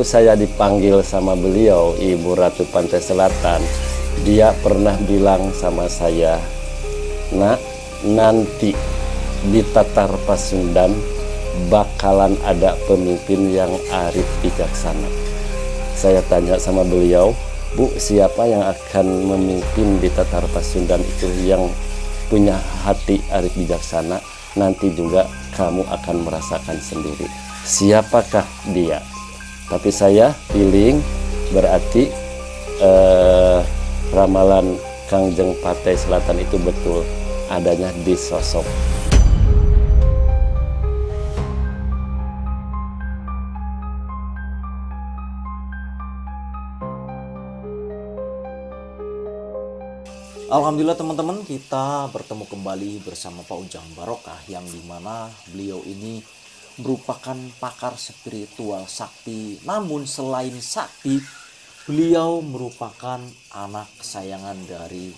Sewaktu saya dipanggil sama beliau, Ibu Ratu Pantai Selatan, dia pernah bilang sama saya, "Nak, nanti di Tatar Pasundan bakalan ada pemimpin yang arif bijaksana." Saya tanya sama beliau, "Bu, siapa yang akan memimpin di Tatar Pasundan itu yang punya hati arif bijaksana? Nanti juga kamu akan merasakan sendiri. Siapakah dia?" Tapi saya feeling berarti ramalan Kangjeng Pantai Selatan itu betul adanya di sosok. Alhamdulillah teman-teman, kita bertemu kembali bersama Pak Ujang Barokah, yang dimana beliau ini merupakan pakar spiritual sakti. Namun selain sakti, beliau merupakan anak kesayangan dari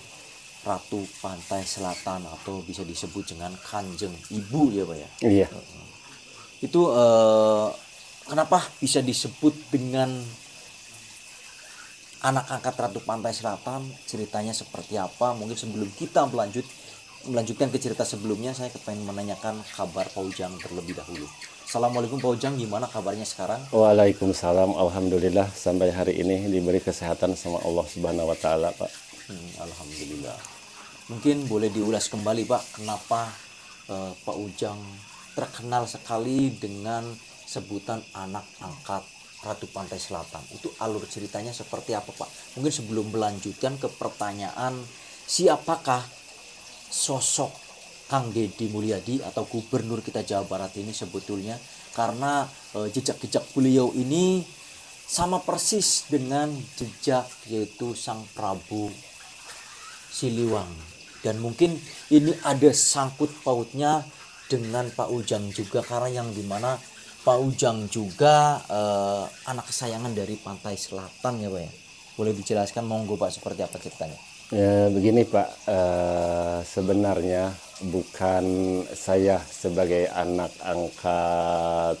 Ratu Pantai Selatan, atau bisa disebut dengan Kanjeng Ibu ya Pak ya. Iya. Itu kenapa bisa disebut dengan anak angkat Ratu Pantai Selatan? Ceritanya seperti apa? Mungkin sebelum kita melanjutkan ke cerita sebelumnya, saya pengen menanyakan kabar Pak Ujang terlebih dahulu. Assalamualaikum Pak Ujang, gimana kabarnya sekarang? Waalaikumsalam, alhamdulillah sampai hari ini diberi kesehatan sama Allah Subhanahu wa taala, Pak. Alhamdulillah. Mungkin boleh diulas kembali Pak, kenapa Pak Ujang terkenal sekali dengan sebutan anak angkat Ratu Pantai Selatan. Itu alur ceritanya seperti apa Pak? Mungkin sebelum melanjutkan ke pertanyaan, siapakah sosok Kang Deddy Mulyadi atau Gubernur kita Jawa Barat ini sebetulnya? Karena jejak-jejak beliau ini sama persis dengan jejak yaitu Sang Prabu Siliwangi. Dan mungkin ini ada sangkut pautnya dengan Pak Ujang juga, karena yang dimana Pak Ujang juga anak kesayangan dari Pantai Selatan ya Pak ya. Boleh dijelaskan monggo Pak, seperti apa ceritanya? Ya, begini Pak, sebenarnya bukan saya sebagai anak angkat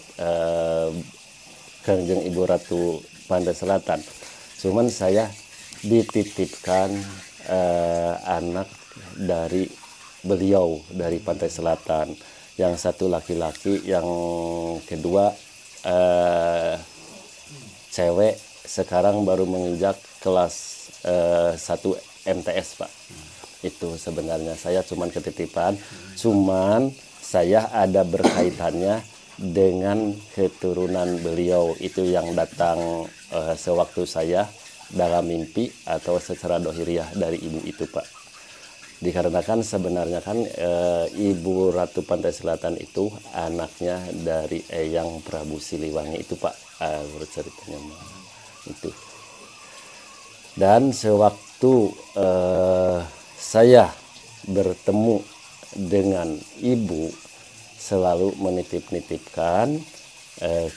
Kanjeng Ibu Ratu Pantai Selatan, cuman saya dititipkan anak dari beliau dari Pantai Selatan. Yang satu laki-laki, yang kedua cewek, sekarang baru menginjak kelas 1 MTS Pak. Itu sebenarnya saya cuman ketitipan, cuman saya ada berkaitannya dengan keturunan beliau itu yang datang sewaktu saya dalam mimpi atau secara dohiriah dari ibu itu Pak. Dikarenakan sebenarnya kan Ibu Ratu Pantai Selatan itu anaknya dari Eyang Prabu Siliwangi itu Pak, ceritanya itu. Dan sewaktu saya bertemu dengan ibu, selalu menitip-nitipkan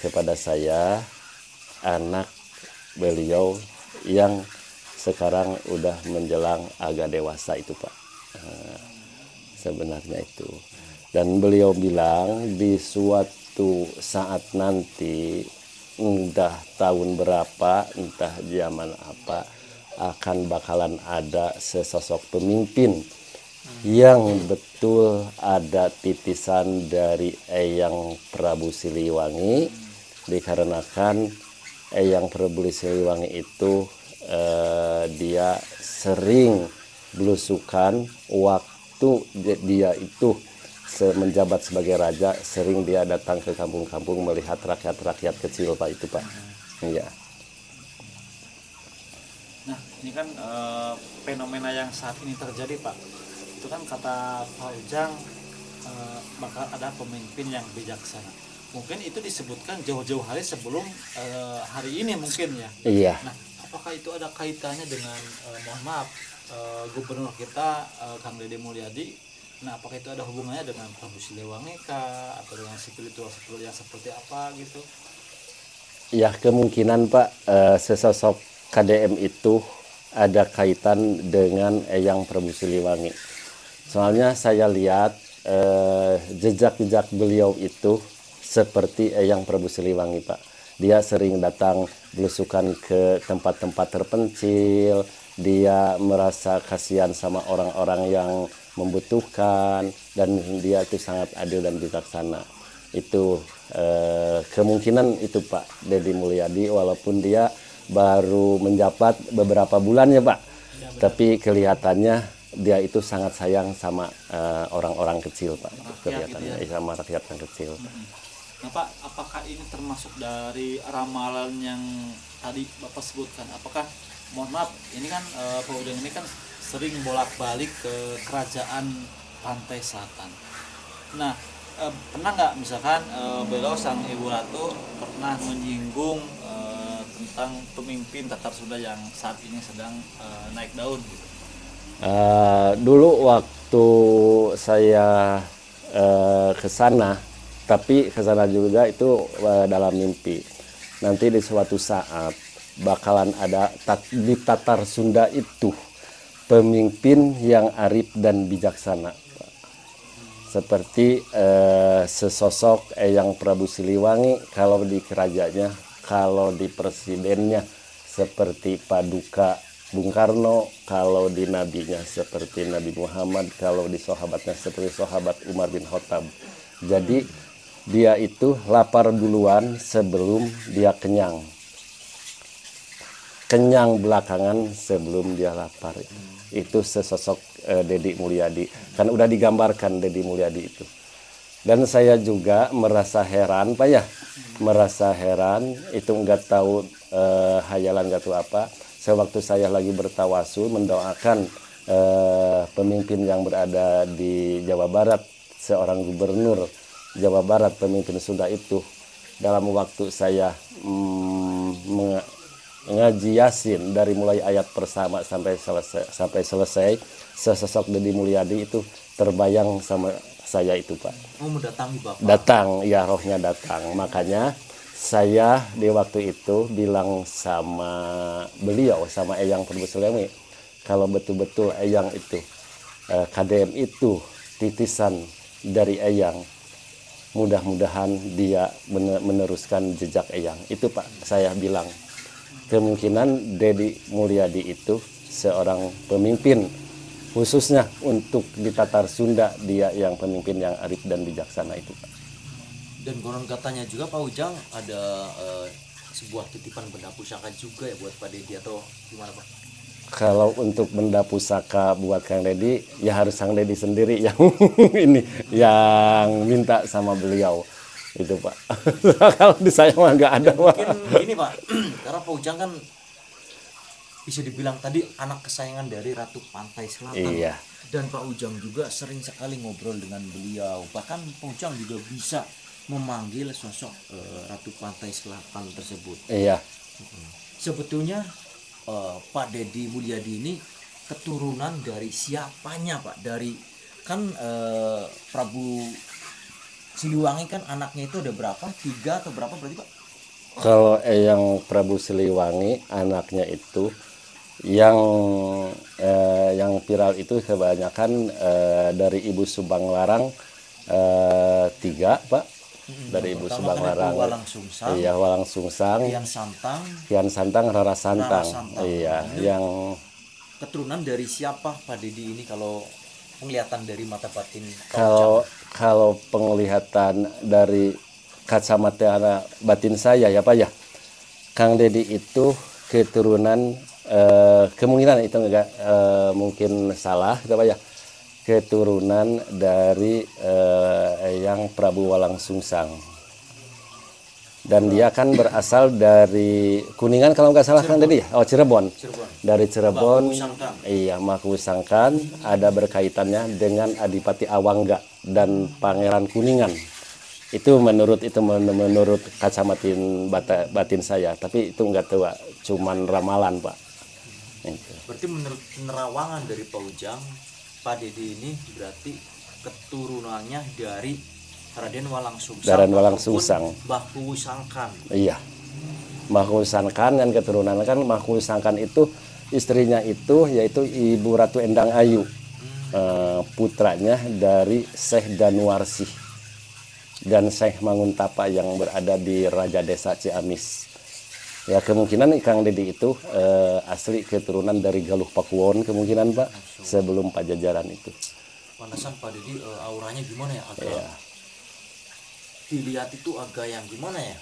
kepada saya anak beliau yang sekarang udah menjelang agak dewasa itu Pak. Sebenarnya itu. Dan beliau bilang di suatu saat nanti, entah tahun berapa, entah zaman apa, akan bakalan ada sesosok pemimpin yang betul ada titisan dari Eyang Prabu Siliwangi. Dikarenakan Eyang Prabu Siliwangi itu dia sering belusukan waktu dia itu menjabat sebagai raja, sering dia datang ke kampung-kampung melihat rakyat-rakyat kecil Pak itu Pak. Iya. Nah, ini kan fenomena yang saat ini terjadi Pak. Itu kan kata Pak Ujang bakal ada pemimpin yang bijaksana. Mungkin itu disebutkan jauh-jauh hari sebelum hari ini mungkin ya. Iya. Nah, apakah itu ada kaitannya dengan mohon maaf Gubernur kita Kang Deddy Mulyadi? Nah, apakah itu ada hubungannya dengan Prabu Siliwangi kah, atau dengan spiritual yang seperti apa gitu? Ya, kemungkinan Pak, sesosok KDM itu ada kaitan dengan Eyang Prabu Siliwangi. Soalnya saya lihat jejak-jejak beliau itu seperti Eyang Prabu Siliwangi Pak. Dia sering datang belusukan ke tempat-tempat terpencil. Dia merasa kasihan sama orang-orang yang membutuhkan, dan dia itu sangat adil dan bijaksana. Itu kemungkinan itu Pak Deddy Mulyadi, walaupun dia baru menjabat beberapa bulan ya Pak, tapi kelihatannya dia itu sangat sayang sama orang-orang kecil Pak, kelihatannya gitu ya. sama rakyat yang kecil. Nah Pak, apakah ini termasuk dari ramalan yang tadi Bapak sebutkan? Apakah, mohon maaf, ini kan Pak Ujang ini kan sering bolak-balik ke kerajaan pantai selatan. Nah, pernah nggak misalkan beliau sang Ibu Ratu pernah menyinggung tentang pemimpin Tatar Sunda yang saat ini sedang naik daun gitu? Dulu waktu saya ke sana, tapi ke sana juga itu dalam mimpi. Nanti di suatu saat bakalan ada di Tatar Sunda itu pemimpin yang arif dan bijaksana, seperti sesosok Eyang Prabu Siliwangi kalau di kerajaannya, kalau di presidennya seperti Paduka Bung Karno, kalau di nabinya seperti Nabi Muhammad, kalau di sahabatnya seperti sahabat Umar bin Khattab. Jadi dia itu lapar duluan sebelum dia kenyang. Kenyang belakangan sebelum dia lapar. Itu sesosok Deddy Mulyadi. Kan udah digambarkan Deddy Mulyadi itu. Dan saya juga merasa heran Pak ya. Merasa heran, itu nggak tahu hayalan nggak tahu apa. Sewaktu saya lagi bertawasul mendoakan pemimpin yang berada di Jawa Barat, seorang gubernur Jawa Barat, pemimpin Sunda itu, dalam waktu saya ngaji Yasin dari mulai ayat pertama sampai selesai, sesosok Deddy Mulyadi itu terbayang sama saya itu Pak. Oh, mendatangi Bapak. Datang, ya rohnya datang. Makanya saya di waktu itu bilang sama beliau, sama Eyang Prabu Siliwangi, kalau betul-betul Eyang itu KDM itu titisan dari Eyang, mudah-mudahan dia meneruskan jejak Eyang. Itu Pak, saya bilang. Kemungkinan Deddy Mulyadi itu seorang pemimpin, khususnya untuk di Tatar Sunda, dia yang pemimpin yang arif dan bijaksana itu Pak. Dan konon katanya juga Pak Ujang ada sebuah titipan benda pusaka juga ya buat Pak Deddy, atau gimana Pak? Kalau untuk benda pusaka buat Kang Deddy, ya harus Kang Deddy sendiri yang ini yang minta sama beliau itu Pak. Kalau di saya mah nggak ada Pak. Mungkin gini Pak, karena Pak Ujang kan bisa dibilang tadi anak kesayangan dari Ratu Pantai Selatan. Iya. Dan Pak Ujang juga sering sekali ngobrol dengan beliau. Bahkan Pak Ujang juga bisa memanggil sosok Ratu Pantai Selatan tersebut. Iya. Sebetulnya Pak Deddy Mulyadi ini keturunan dari siapanya Pak? Dari kan Prabu Siliwangi kan anaknya itu ada berapa? 3 atau berapa berarti Pak? Kalau Eyang Prabu Siliwangi anaknya itu yang viral itu kebanyakan dari Ibu Subang Larang 3 Pak. Dari Ibu Subang Larang. Walang Sungsang. Iya, Walang Sungsang. Kian Santang, Rara Santang. Iya, yang keturunan dari siapa Pak Deddy ini kalau penglihatan dari mata batin? Kalau penglihatan dari kacamata batin saya ya Pak ya, Kang Deddy itu keturunan kemungkinan itu enggak mungkin salah gitu Pak ya, keturunan dari yang Prabu Walang Sungsang. Dan dia kan berasal dari Kuningan kalau nggak salah Kang Deddy ya? Oh Cirebon. Dari Cirebon. Iya, Maku Sangkan ada berkaitannya dengan Adipati Awangga dan Pangeran Kuningan. Itu menurut kacamatin batin saya, tapi itu nggak tahu, cuman ramalan Pak. Berarti menurut penerawangan dari Pak Ujang, Pak Deddy ini berarti keturunannya dari Raden Walang Sungsang. Raden Walang Sungsang. Mbah Kuwu Sangkan. Iya. Mbah Kuwu Sangkan dan keturunan kan Mbah Kuwu Sangkan itu istrinya itu yaitu Ibu Ratu Endang Ayu. Putranya dari Syekh Danuarsih. dan Syekh Manguntapa yang berada di Raja Desa Ciamis. Ya kemungkinan Kang Dedi itu asli keturunan dari Galuh Pakuwon kemungkinan Pak, sebelum Pajajaran itu. Pantesan Pak Dedi auranya gimana ya, agak Ya. dilihat itu agak yang gimana ya,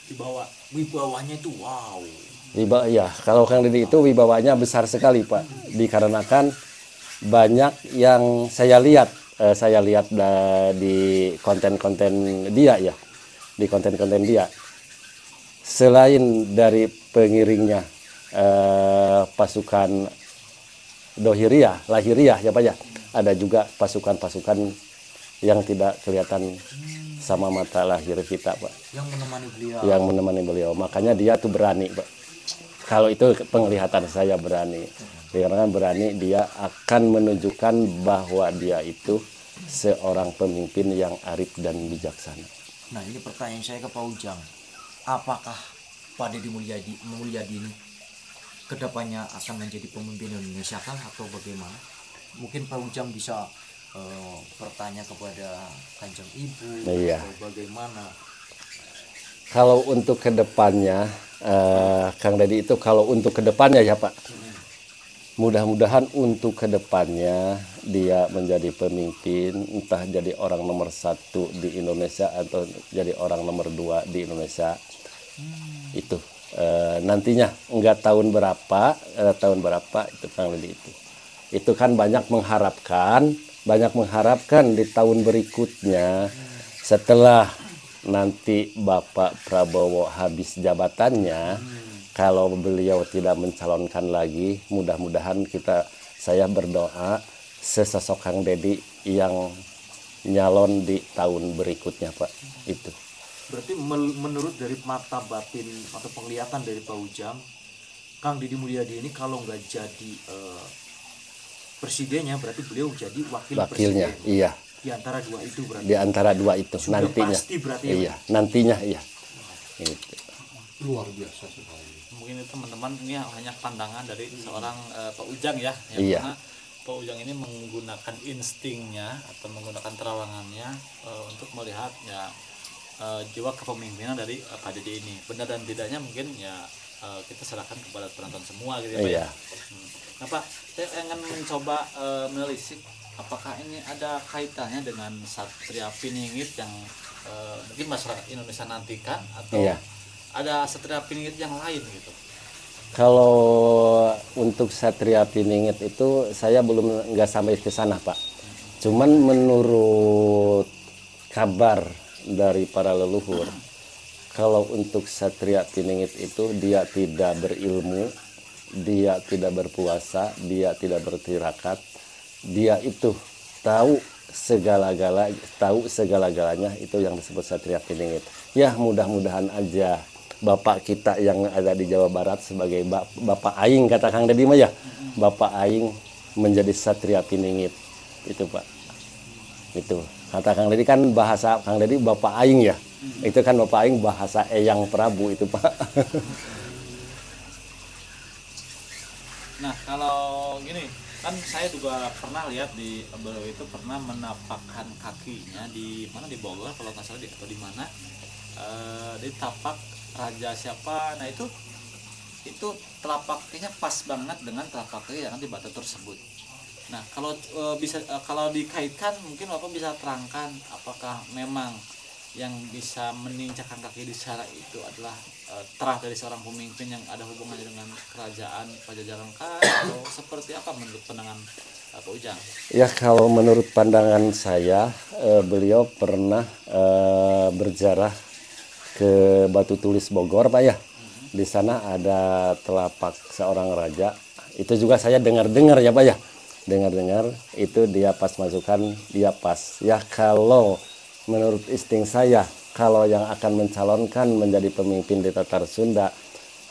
Dibawa. wibawanya itu wow. Ya, kalau Kang Dedi itu wibawanya besar sekali Pak, dikarenakan banyak yang saya lihat di konten-konten dia ya, di konten-konten dia. Selain dari pengiringnya pasukan lahiriah ya Pak ya, ada juga pasukan-pasukan yang tidak kelihatan sama mata lahir kita Pak, Yang menemani beliau. yang menemani beliau. Makanya dia tuh berani Pak. Kalau itu penglihatan saya berani, karena berani dia akan menunjukkan bahwa dia itu seorang pemimpin yang arif dan bijaksana. Nah ini pertanyaan saya ke Pak Ujang, apakah Pak Dedi Mulyadi ini kedepannya akan menjadi pemimpin Indonesia kah atau bagaimana? Mungkin Pak Ujang bisa bertanya kepada Kanjeng Ibu Iya. atau bagaimana? Kalau untuk kedepannya, Kang Dedi itu kalau untuk kedepannya ya Pak, mudah-mudahan untuk kedepannya dia menjadi pemimpin, entah jadi orang nomor 1 di Indonesia atau jadi orang nomor 2 di Indonesia. Itu nantinya enggak tahun berapa itu Kang Dedi itu kan banyak mengharapkan di tahun berikutnya setelah nanti Bapak Prabowo habis jabatannya, kalau beliau tidak mencalonkan lagi, mudah-mudahan saya berdoa sesosok Kang Dedi yang nyalon di tahun berikutnya Pak. Itu. Berarti menurut dari mata batin atau penglihatan dari Pak Ujang, Kang Dedi Mulyadi ini kalau nggak jadi presidennya, berarti beliau jadi Wakilnya, presiden. iya. Di antara dua itu berarti. Di antara dua itu Sudah nantinya. pasti berarti ya, iya, nantinya iya. Itu. Luar biasa sekali. Mungkin itu teman-teman ini hanya pandangan dari seorang Pak Ujang ya, Iya. karena Pak Ujang ini menggunakan instingnya atau menggunakan terawangannya untuk melihat ya jiwa kepemimpinan dari Pak Dedi ini. Benar dan tidaknya mungkin ya kita serahkan kepada penonton semua gitu ya Pak. Iya. Ya. Nah Pak, saya ingin mencoba menelisik apakah ini ada kaitannya dengan Satria Piningit yang mungkin masyarakat Indonesia nantikan atau Iya. ada Satria Piningit yang lain gitu. Kalau untuk Satria Piningit itu saya belum nggak sampai ke sana Pak. Cuman menurut kabar dari para leluhur, kalau untuk Satria Piningit itu dia tidak berilmu, dia tidak berpuasa, dia tidak bertirakat, dia itu tahu segala-galanya itu yang disebut Satria Piningit. Ya mudah-mudahan aja Bapak kita yang ada di Jawa Barat sebagai Bapak Aing kata Kang Dedi mah ya, Bapak Aing menjadi Satria Piningit itu Pak. Itu kata Kang Dedi kan bahasa Kang Dedi Bapak Aing ya, itu kan Bapak Aing bahasa Eyang Prabu itu Pak. Nah kalau gini kan saya juga pernah lihat di beliau itu pernah menapakkan kakinya di mana di Bogor kalau nggak salah atau di mana di tapak raja siapa. Nah itu telapak kakinya pas banget dengan telapak kaki yang di batu tersebut. Nah kalau bisa kalau dikaitkan mungkin Bapak bisa terangkan apakah memang yang bisa menginjakkan kaki di sana itu adalah terah dari seorang pemimpin yang ada hubungannya dengan kerajaan Pajajaran kah atau seperti apa menurut pandangan Pak Ujang? Ya kalau menurut pandangan saya beliau pernah berjarah ke Batu Tulis Bogor Pak ya. Di sana ada telapak seorang raja. Itu juga saya dengar-dengar ya Pak ya. Dengar-dengar itu dia pas masukkan dia pas. Ya kalau menurut insting saya, kalau yang akan mencalonkan menjadi pemimpin di Tatar Sunda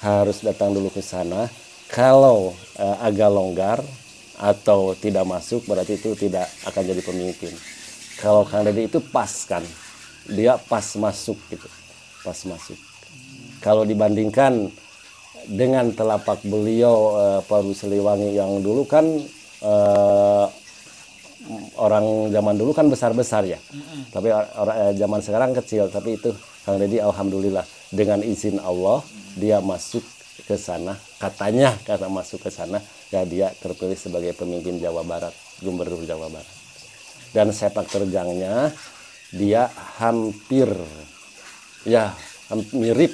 harus datang dulu ke sana. Kalau agak longgar atau tidak masuk berarti itu tidak akan jadi pemimpin. Kalau Kang Dedi itu pas kan, dia pas masuk gitu, pas masuk. Kalau dibandingkan dengan telapak beliau Paru Siliwangi yang dulu kan orang zaman dulu kan besar-besar ya. Tapi orang zaman sekarang kecil. Tapi itu Kang Deddy alhamdulillah dengan izin Allah dia masuk ke sana. Katanya karena masuk ke sana ya dia terpilih sebagai pemimpin Jawa Barat, Gubernur Jawa Barat. Dan sepak terjangnya dia hampir mirip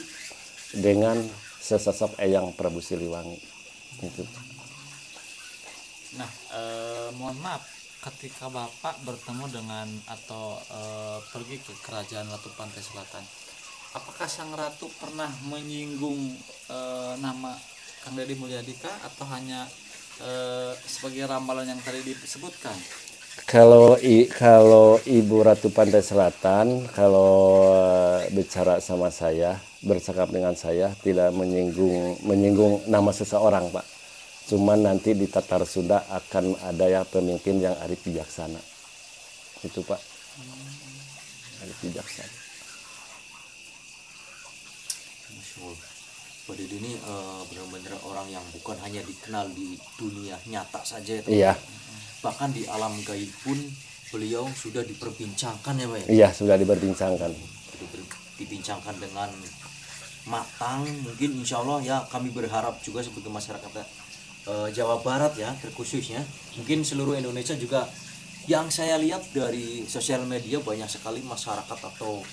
dengan sesosok Eyang Prabu Siliwangi. Gitu. Nah, mohon maaf, ketika Bapak bertemu dengan atau pergi ke Kerajaan Ratu Pantai Selatan, apakah Sang Ratu pernah menyinggung nama Kang Deddy Mulyadi atau hanya sebagai ramalan yang tadi disebutkan? Kalau Ibu Ratu Pantai Selatan kalau bicara sama saya, bercakap dengan saya tidak menyinggung nama seseorang, Pak. Cuman nanti di Tatar Sunda akan ada ya pemimpin yang arif bijaksana. Itu Pak. Arif bijaksana. Masya Allah. Pak Deddy ini benar-benar orang yang bukan hanya dikenal di dunia nyata saja ya, Iya. bahkan di alam gaib pun beliau sudah diperbincangkan ya Pak ya? Iya, sudah diperbincangkan. Dibincangkan dengan matang. Mungkin insya Allah ya kami berharap juga sebagai masyarakat Jawa Barat ya terkhususnya, mungkin seluruh Indonesia juga, yang saya lihat dari sosial media banyak sekali masyarakat atau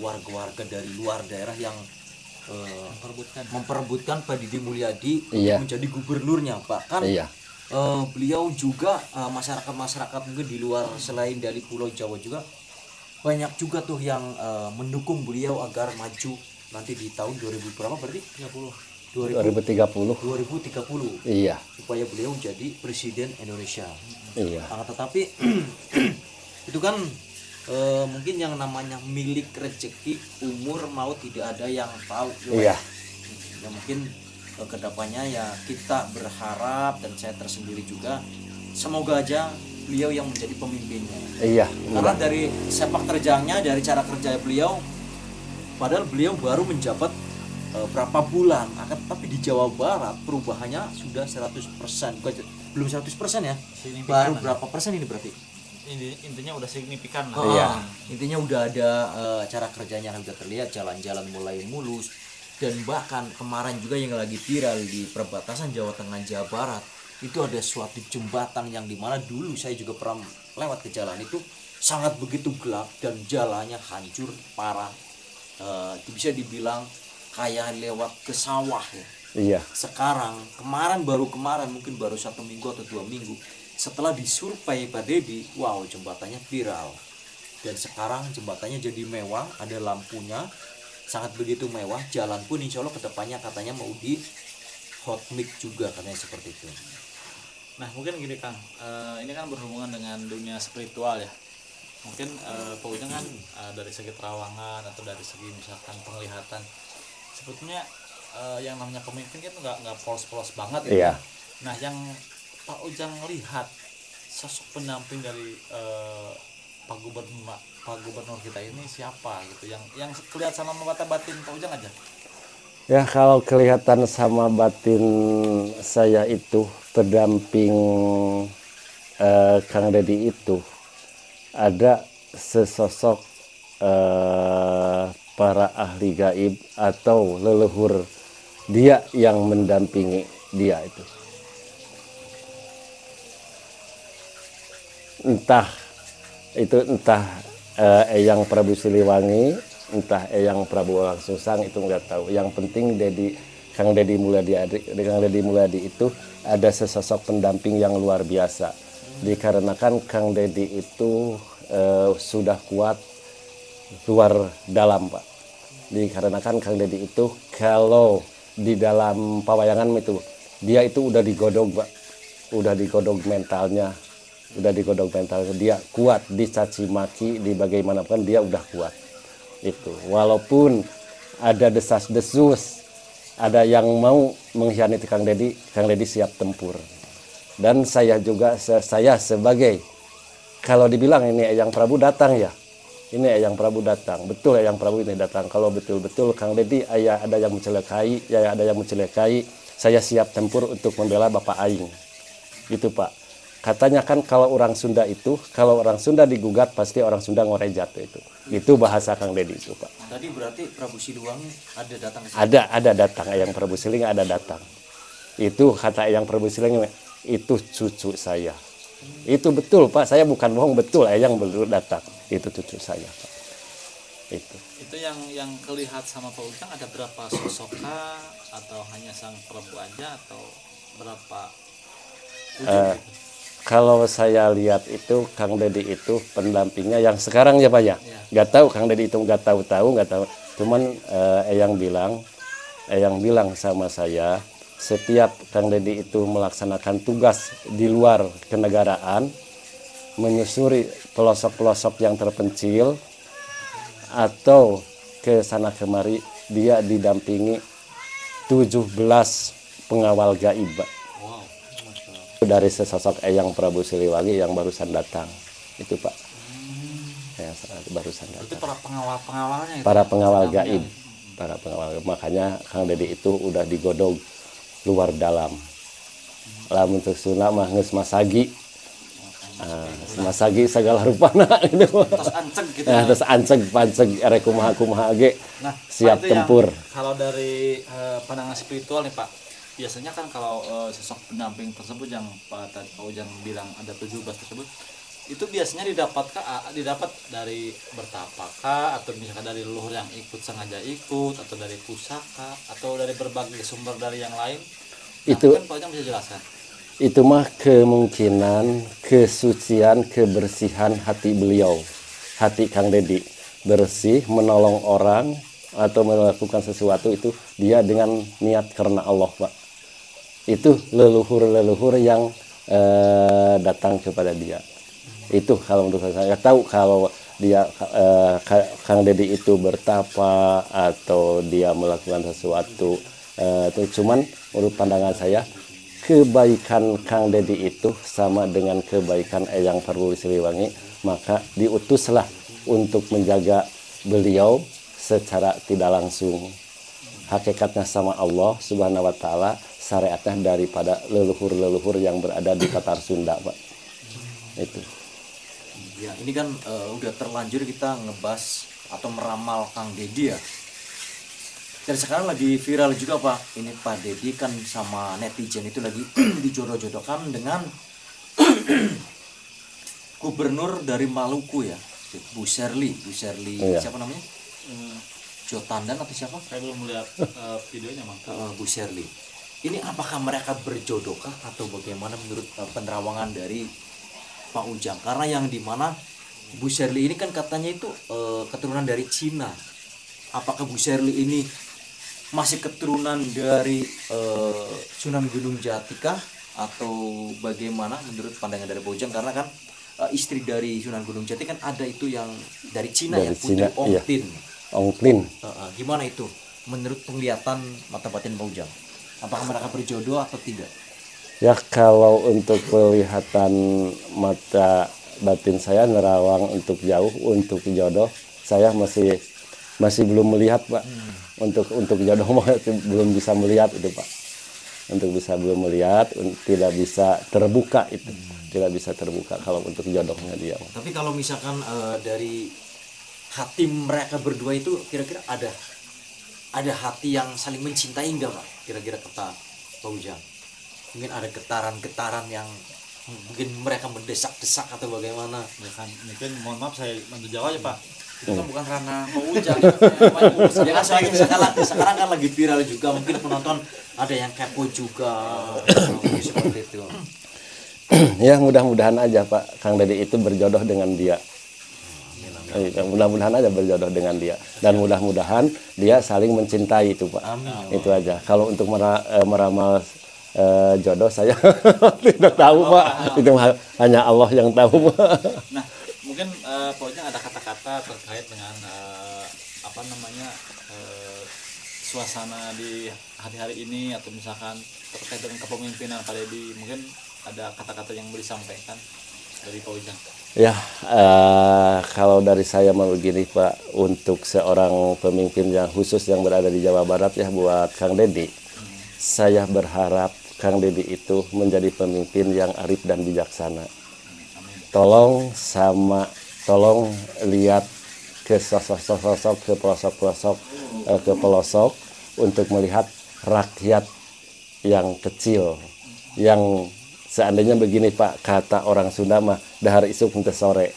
warga-warga dari luar daerah yang memperebutkan Pak Deddy Mulyadi Iya. untuk menjadi gubernurnya. Bahkan Iya. beliau juga masyarakat-masyarakat mungkin di luar selain dari Pulau Jawa juga banyak juga tuh yang mendukung beliau agar maju nanti di tahun 2000 berapa berarti? 2030. 2030 Iya. supaya beliau jadi presiden Indonesia. Iya. Tetapi itu kan mungkin yang namanya milik rezeki, umur mau tidak ada yang tahu. Iya. Ya mungkin kedepannya ya kita berharap, dan saya tersendiri juga semoga aja beliau yang menjadi pemimpinnya. Iya. Karena dari sepak terjangnya, dari cara kerja beliau, padahal beliau baru menjabat berapa bulan, tapi di Jawa Barat perubahannya sudah 100%, belum 100% ya, Signifikan baru berapa persen ini berarti? Intinya udah signifikan lah. Iya. Intinya udah ada cara kerjanya yang sudah terlihat, jalan-jalan mulai mulus, dan bahkan kemarin juga yang lagi viral di perbatasan Jawa Tengah Jawa Barat itu ada suatu jembatan yang dimana dulu saya juga pernah lewat ke jalan itu, sangat begitu gelap dan jalannya hancur parah, bisa dibilang kayak lewat ke sawah ya. Iya. Sekarang kemarin mungkin baru 1 minggu atau 2 minggu setelah disurvei Pak Deddy, wow, jembatannya viral, dan sekarang jembatannya jadi mewah, ada lampunya sangat begitu mewah, jalan pun insya Allah kedepannya katanya mau di hot mix juga katanya seperti itu. Nah mungkin gini Kang, ini kan berhubungan dengan dunia spiritual ya. Mungkin Pak Ujang kan dari segi terawangan atau dari segi misalkan penglihatan, sebetulnya yang namanya pemimpin itu nggak polos-polos banget ya. Iya. Nah yang Pak Ujang lihat sosok pendamping dari Pak Gubernur kita ini siapa gitu, yang kelihatan sama mata batin Pak Ujang aja. Ya kalau kelihatan sama batin saya itu pendamping Kang Deddy itu ada sesosok para ahli gaib atau leluhur dia yang mendampingi dia itu. Entah Eyang Prabu Siliwangi, entah Eyang Prabu Walangsungsang, itu nggak tahu. Yang penting Kang Deddy Mulyadi itu ada sesosok pendamping yang luar biasa. Dikarenakan Kang Deddy itu sudah kuat luar dalam, Pak. Dikarenakan Kang Deddy itu kalau di dalam pawayangan itu dia itu udah digodok, Pak. Udah digodok mentalnya. Dia kuat, dicaci maki, di bagaimanapun dia udah kuat. Itu walaupun ada desas-desus, ada yang mau mengkhianati Kang Deddy siap tempur. Dan saya juga sebagai, kalau dibilang ini Eyang Prabu datang ya, ini Eyang Prabu datang, betul Eyang Prabu ini datang. Kalau betul-betul Kang Deddy ada yang mencelakai, saya siap tempur untuk membela Bapak Aing, gitu Pak. Katanya kan kalau orang Sunda digugat pasti orang Sunda ngorejat itu. Itu bahasa Kang Dedi itu, Pak. Tadi berarti Prabu Siliwangi ada datang ke sini? Ada datang, Eyang Prabu Siliwangi ada datang. Itu kata Eyang Prabu Siliwangi, itu cucu saya. Itu betul, Pak. Saya bukan bohong, betul Eyang belum datang. Itu cucu saya, Pak. Itu yang kelihat sama Pak Ujang ada berapa sosok kah? Atau hanya sang Prabu aja atau berapa wujud gitu? Kalau saya lihat itu Kang Dedi itu pendampingnya yang sekarang ya Pak ya. Nggak tahu Kang Dedi itu nggak tahu. Cuman Eyang bilang sama saya, setiap Kang Dedi itu melaksanakan tugas di luar kenegaraan, menyusuri pelosok-pelosok yang terpencil atau ke sana kemari, dia didampingi 17 pengawal gaib. Dari sesosok Eyang Prabu Siliwangi yang barusan datang itu Pak. Ya, barusan datang. Itu para pengawal-pengawalnya itu. Para pengawal gaib. Makanya Kang Dedi itu udah digodog luar dalam. Lamun teu Sunda mah geus masagi. Masagi segala rupana gitu. Terus anceg gitu. Terus anceg panceg erek kumaha ge. Nah, siap Pak, tempur. Kalau dari pandangan spiritual nih Pak, biasanya kan kalau sosok pendamping tersebut yang Pak Ujang bilang ada 17 tersebut, itu biasanya didapat dari bertapakah, atau misalkan dari leluhur yang sengaja ikut, atau dari pusaka, atau dari berbagai sumber dari yang lain. Nah, Itu kan Pak Ujang bisa jelaskan. Itu mah kemungkinan kesucian, kebersihan hati beliau, hati Kang Dedi bersih, menolong orang atau melakukan sesuatu itu dia dengan niat karena Allah, Pak. Itu leluhur-leluhur yang datang kepada dia. Itu kalau menurut saya tahu kalau dia Kang Dedi itu bertapa atau dia melakukan sesuatu itu cuman menurut pandangan saya kebaikan Kang Dedi itu sama dengan kebaikan Eyang Prabu Siliwangi, maka diutuslah untuk menjaga beliau secara tidak langsung. Hakikatnya sama Allah Subhanahu wa taala, syariatnya daripada leluhur-leluhur yang berada di Tatar Sunda, Pak. Itu. Ya, ini kan udah terlanjur kita ngebahas atau meramal Kang Dedi ya. Dan sekarang lagi viral juga Pak, ini Pak Dedi kan sama netizen itu lagi dijodoh-jodohkan dengan gubernur dari Maluku ya, Bu Sherly, Iya. Siapa namanya? Jotandan atau siapa? Saya belum melihat videonya Bang. Bu Sherly. Ini apakah mereka berjodohkah atau bagaimana menurut penerawangan dari Pak Ujang? Karena yang dimana Bu Sherly ini kan katanya itu keturunan dari Cina. Apakah Bu Sherly ini masih keturunan dari Sunan Gunung Jati kah atau bagaimana menurut pandangan dari Pak Ujang? Karena kan istri dari Sunan Gunung Jati kan ada itu yang dari Cina Dari ya, Putri Cina, iya. Ongtin. Ongklin. Gimana itu menurut penglihatan mata batin Pak Ujang? Apakah mereka berjodoh atau tidak? Ya kalau untuk kelihatan mata batin saya nerawang untuk jauh, untuk jodoh saya masih belum melihat, Pak. Untuk jodoh belum bisa melihat itu, Pak. Belum melihat, tidak bisa terbuka itu. Tidak bisa terbuka kalau untuk jodohnya dia. Tapi kalau misalkan dari hati mereka berdua itu kira-kira ada hati yang saling mencintai enggak Pak? Kira-kira kata Pak Ujang. Mungkin ada getaran-getaran yang mungkin mereka mendesak-desak atau bagaimana? Ya kan, mungkin mohon maaf saya bantu jawab aja Pak. Itu kan bukan ranah Pak Ujang. Ya kan sekarang kan lagi viral juga, mungkin penonton ada yang kepo juga seperti itu. Ya mudah-mudahan aja Pak Kang Dedi itu berjodoh dengan dia. Mudah-mudahan aja berjodoh dengan dia, dan mudah-mudahan dia saling mencintai itu Pak. Amin. Itu aja. Kalau untuk meramal jodoh saya tidak tahu Pak. Itu hanya Allah yang tahu Pak. Nah, mungkin Pak Ujang ada kata-kata terkait dengan suasana di hari-hari ini, atau misalkan terkait dengan kepemimpinan Pak Dedi, mungkin ada kata-kata yang mau disampaikan dari Pak Ujang. Ya, kalau dari saya mau begini Pak, untuk seorang pemimpin yang khusus yang berada di Jawa Barat ya buat Kang Dedi, saya berharap Kang Dedi itu menjadi pemimpin yang arif dan bijaksana. Tolong lihat ke sosok-sosok, ke pelosok-pelosok, ke pelosok untuk melihat rakyat yang kecil, yang seandainya begini Pak, kata orang Sunda mah dahar isuk henteu sore.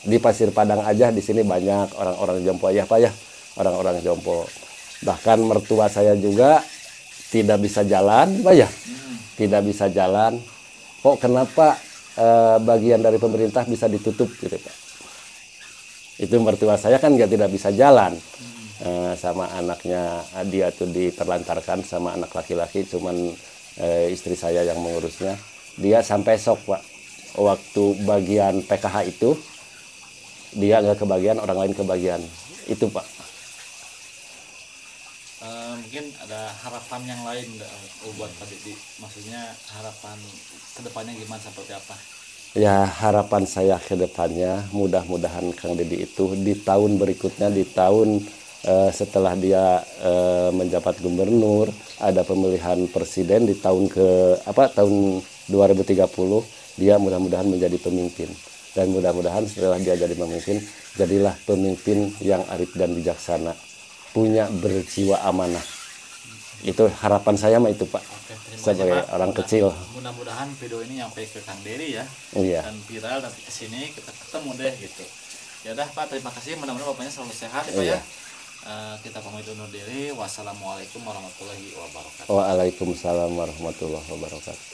Di Pasir Padang aja di sini banyak orang-orang jompo ya Pak ya, orang-orang jompo. Bahkan mertua saya juga tidak bisa jalan Pak ya, tidak bisa jalan. Kok kenapa bagian dari pemerintah bisa ditutup gitu Pak? Itu mertua saya kan tidak bisa jalan. Sama anaknya dia tuh diterlantarkan sama anak laki-laki, cuman istri saya yang mengurusnya. Dia sampai sok Pak, waktu bagian PKH itu dia nggak kebagian, orang lain kebagian. Itu Pak. Mungkin ada harapan yang lain buat Pak Dedi, maksudnya harapan kedepannya gimana, seperti apa? Ya, harapan saya ke depannya mudah-mudahan Kang Dedi itu di tahun berikutnya, di tahun setelah dia menjabat gubernur, ada pemilihan presiden di tahun tahun 2030, dia mudah-mudahan menjadi pemimpin. Dan mudah-mudahan setelah dia jadi pemimpin, jadilah pemimpin yang arif dan bijaksana, punya berjiwa amanah. Itu harapan saya mah itu Pak. Oke, sebagai Pak. orang kecil. Mudah-mudahan video ini nyampe ke Kang Dedi ya. Iya. Dan viral, nanti kesini kita ketemu deh gitu. Ya udah Pak, terima kasih, mudah-mudahan Bapaknya selalu sehat ya Pak Iya. ya. Kita pamit undur diri. Wassalamualaikum warahmatullahi wabarakatuh. Waalaikumsalam warahmatullahi wabarakatuh.